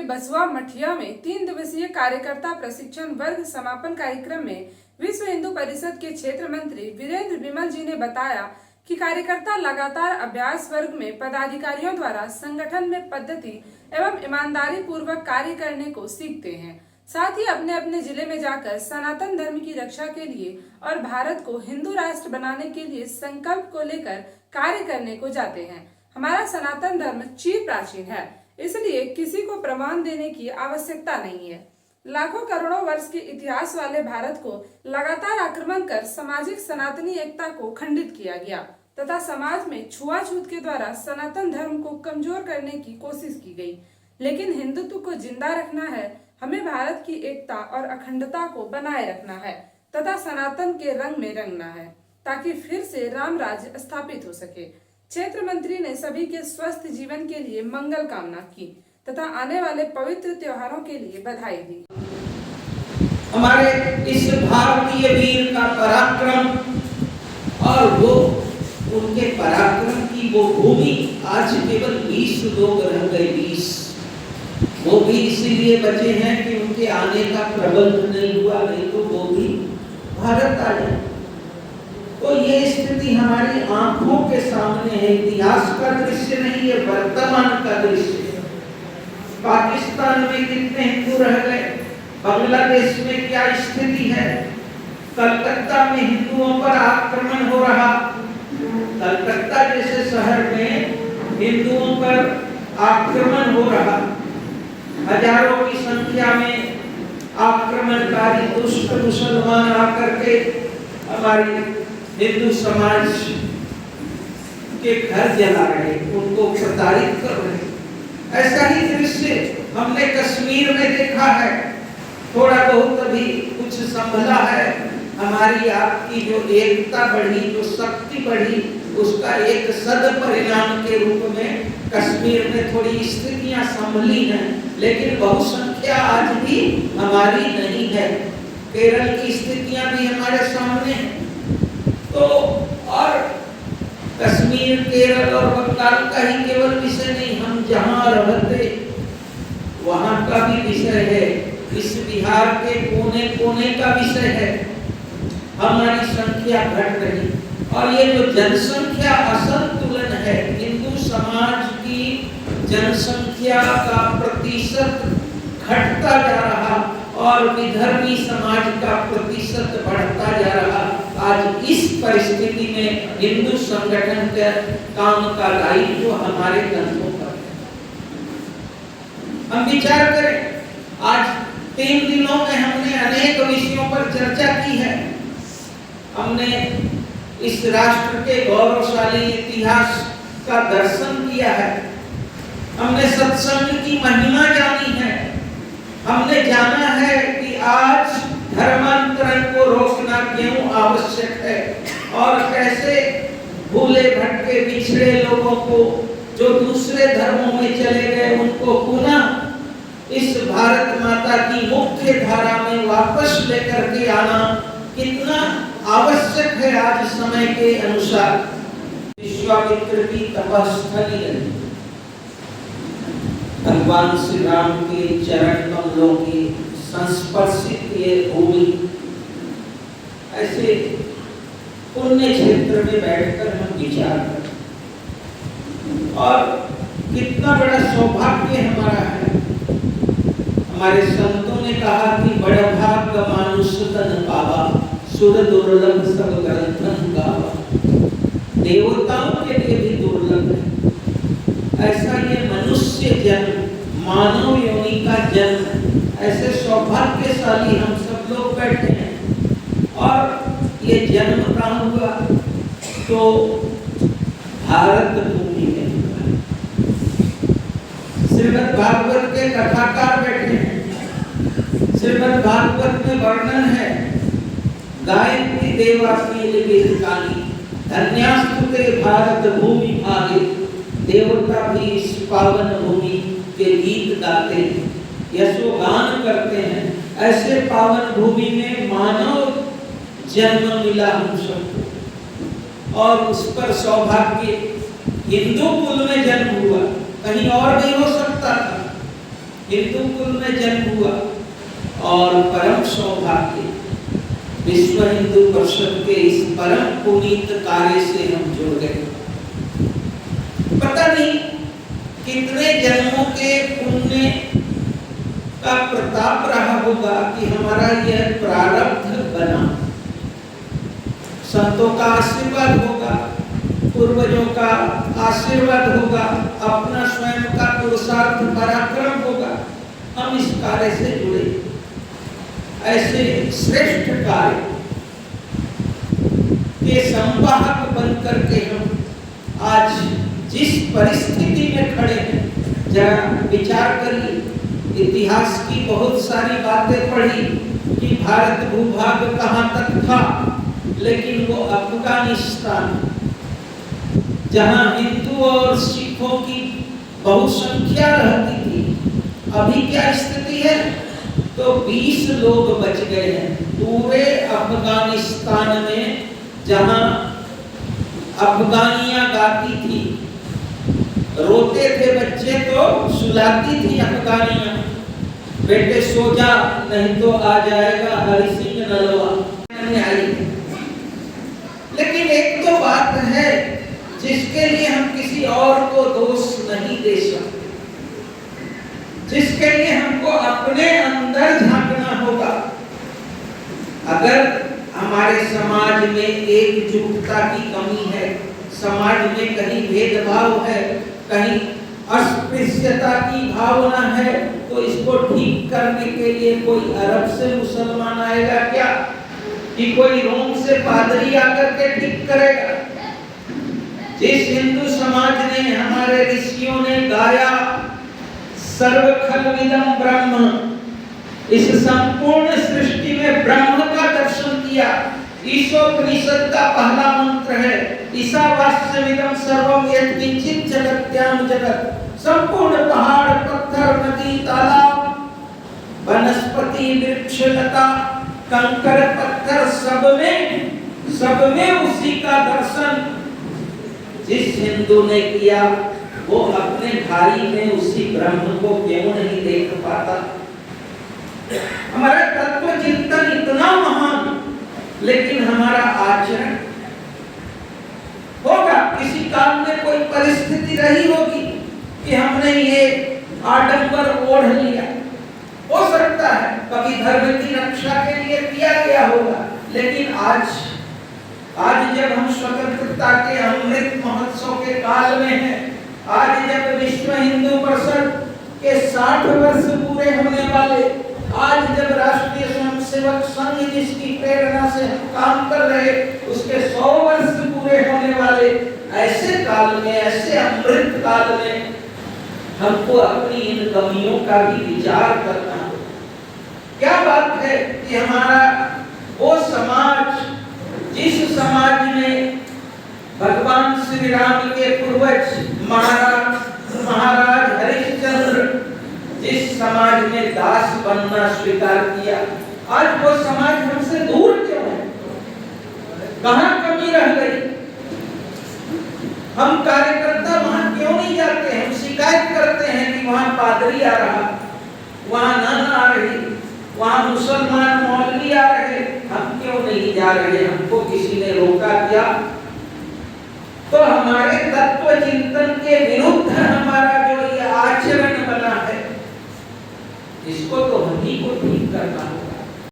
बसवा मठिया में 3 दिवसीय कार्यकर्ता प्रशिक्षण वर्ग समापन कार्यक्रम में विश्व हिंदू परिषद के क्षेत्र मंत्री वीरेंद्र विमल जी ने बताया कि कार्यकर्ता लगातार अभ्यास वर्ग में पदाधिकारियों द्वारा संगठन में पद्धति एवं ईमानदारी पूर्वक कार्य करने को सीखते हैं। साथ ही अपने अपने जिले में जाकर सनातन धर्म की रक्षा के लिए और भारत को हिंदू राष्ट्र बनाने के लिए संकल्प को लेकर कार्य करने को जाते हैं। हमारा सनातन धर्म चिर प्राचीन है, इसलिए किसी को प्रमाण देने की आवश्यकता नहीं है। लाखों करोड़ों वर्ष के इतिहास वाले भारत को लगातार आक्रमण कर सामाजिक सनातनी एकता को खंडित किया गया तथा समाज में छुआछूत के द्वारा सनातन धर्म को कमजोर करने की कोशिश की गई। लेकिन हिंदुत्व को जिंदा रखना है, हमें भारत की एकता और अखंडता को बनाए रखना है तथा सनातन के रंग में रंगना है ताकि फिर से राम राज्य स्थापित हो सके। क्षेत्र मंत्री ने सभी के स्वस्थ जीवन के लिए मंगल कामना की तथा आने वाले पवित्र त्योहारों के लिए बधाई दी। हमारे इस भारतीय वीर का पराक्रम और वो उनके पराक्रम की वो भूमि आज केवल 20 लोग रह गए। 20 वो भी इसीलिए बचे हैं कि उनके आने का प्रबंध नहीं हुआ, नहीं तो वो भी भारत आ जाए। तो ये स्थिति हमारी आंखों के सामने है। इतिहास का दृश्य नहीं, ये वर्तमान का दृश्य है। पाकिस्तान में कितने हिंदू रह गए, बांग्लादेश में क्या स्थिति है, कलकत्ता में हिंदुओं पर आक्रमण हो रहा। कलकत्ता जैसे शहर में हिंदुओं पर आक्रमण हो रहा। हजारों की संख्या में आक्रमणकारी दुष्ट मुसलमान आकर के हमारी हिंदू समाज के घर जला रहे, उनको प्रताड़ित कर रहे। ऐसा ही दृश्य हमने कश्मीर में देखा है। थोड़ा बहुत अभी कुछ संभला है। हमारी आपकी जो एकता बढ़ी, जो शक्ति बढ़ी, उसका एक सद परिणाम के रूप में कश्मीर में थोड़ी स्थितियां संभली हैं, लेकिन बहुसंख्या आज भी हमारी नहीं है। केरल की स्थितियां भी हमारे सामने हैं। तो और कश्मीर, केरल और बंगाल का ही केवल विषय नहीं, हम जहां रहते वहां का भी विषय है। इस बिहार के कोने कोने का विषय है। हमारी संख्या घट रही और ये जो जनसंख्या असंतुलन है, हिंदू समाज की जनसंख्या का प्रतिशत घटता जा रहा और विधर्मी समाज का प्रतिशत बढ़ता जा रहा। आज इस परिस्थिति में हिंदू संगठन के काम का दायित्व हमारे कंधों पर है। हम विचार करें, आज 3 दिनों में हमने अनेक विषयों पर चर्चा की है। हमने इस राष्ट्र के गौरवशाली इतिहास का दर्शन किया है। हमने सत्संग की महिमा जानी है। हमने जाना है कि आज धर्मांतरण को रोकना क्यों आवश्यक है और कैसे भूले भटके बिछड़े लोगों को जो दूसरे धर्मों में चले गए उनको पुनः इस भारत माता की मुख्य धारा में वापस लेकर के आना कितना आवश्यक है आज समय के अनुसार। विश्वामित्र की तपस्थली रही, भगवान श्री राम के चरण कमलों की संस्पर्शित ये भूमि। ऐसे पुण्य क्षेत्र में बैठकर हम विचार करें और कितना बड़ा सौभाग्य हमारा है। हमारे संतों ने कहा कि बड़ा भाग्य मानुष तन पावा, सुर दुर्लभ सब ग्रंथन गावा। देवताओं के लिए भी दुर्लभ है ऐसा ये मनुष्य जन्म, मानव योनि का जन्म। ऐसे सौभाग्यशाली हम सब लोग बैठे हैं और ये जन्म कहाँ हुआ? तो भारत भूमि में हुआ। श्रीमद् भागवत के कथाकार बैठे हैं। श्रीमद् भागवत में वर्णन है, गायत्री देवास्मि वेदकाली धन्यास्तुते भारत भूमि भागे। देवता भी इस पावन भूमि के गीत गाते हैं, यशोगान करते हैं। ऐसे पावन भूमि में मानव जन्म मिला हम सबको और उस पर सौभाग्य हिंदू कुल में जन्म हुआ, कहीं और नहीं हो सकता था। हिंदू कुल में जन्म हुआ और परम सौभाग्य विश्व हिंदू परिषद के इस परम पुनीत कार्य से हम जुड़ गए। पता नहीं कितने जन्मों के पुण्य का प्रताप रहा होगा कि हमारा यह प्रारब्ध बना। संतों का आशीर्वाद होगा, पूर्वजों का आशीर्वाद होगा, अपना स्वयं का पुरुषार्थ पराक्रम होगा, हम इस कार्य से जुड़े। ऐसे श्रेष्ठ कार्य के संवाहक बनकर के हम आज जिस परिस्थिति में खड़े हैं, जरा विचार करिए। इतिहास की बहुत सारी बातें पढ़ी कि भारत भूभाग कहाँ तक था, लेकिन वो अफगानिस्तान, जहाँ हिंदू और सिखों की बहुसंख्या रहती थी, अभी क्या स्थिति है? तो 20 लोग बच गए हैं पूरे अफगानिस्तान में। जहाँ अफगानियां गाती थी, रोते थे बच्चे तो सुलाती थी अफगानियां, बेटे सो जा नहीं तो आ जाएगा हरि सिंह नलवा। लेकिन एक तो बात है जिसके लिए हम किसी और को दोष नहीं दे सकते, जिसके लिए हमको अपने अंदर झांकना होगा। अगर हमारे समाज में एकजुटता की कमी है, समाज में कहीं भेदभाव है, कहीं अस्पृश्यता की भावना है, तो इसको ठीक करने के लिए कोई अरब से मुसलमान आएगा क्या? कि कोई रोम से पादरी आकर के ठीक करेगा? जिस हिंदू समाज ने, हमारे ऋषियों ने गाया सर्व खल्विदं ब्रह्म, इस संपूर्ण सृष्टि में ब्रह्म का दर्शन किया। ईशोपनिषद का पहला मंत्र है ईशावास्यमिदं सर्वं यत्किंचित् जगत्यां जगत्। संपूर्ण पहाड़, पत्थर, नदी, तालाब, वनस्पति, वृक्ष, लता, कंकर, पत्थर, सब में उसी का दर्शन जिस हिंदू ने किया, वो अपने भाई में उसी ब्रह्म को क्यों नहीं देख पाता? हमारा तत्व चिंतन इतना महान, लेकिन हमारा आचरण होगा। किसी काम में कोई परिस्थिति रही होगी कि हमने ये आडंबर ओढ़ लिया, हो सकता है कभी धर्म की रक्षा के लिए किया गया होगा, लेकिन आज जब हम स्वतंत्रता के अमृत महोत्सव के काल में हैं, आज जब विश्व हिंदू परिषद के 60 वर्ष पूरे होने वाले, आज जब राष्ट्रीय स्वयंसेवक संघ जिसकी प्रेरणा से हम काम कर रहे, उसके 100 वर्ष पूरे होने वाले ऐसे काल में, ऐसे अमृत काल में हमको अपनी इन कमियों का भी विचार करना हो। क्या बात है कि हमारा वो समाज, जिस समाज में भगवान श्री राम के पूर्वज महाराज हरिश्चंद्र जिस समाज में दास बनना स्वीकार किया, आज वो समाज हमसे दूर क्यों है? कहाँ कमी रह गई? हम कार्यकर्ता वहां क्यों नहीं जाते? हम शिकायत करते हैं कि वहां पादरी आ रहा, वहां नन आ रही, वहां मुसलमान मौलवी आ रहे, हम क्यों नहीं जा रहे? हमको किसी ने रोका क्या? तो हमारे तत्व चिंतन के विरुद्ध हमारा जो ये आचरण बना है, इसको तो हम ही को ठीक करना है।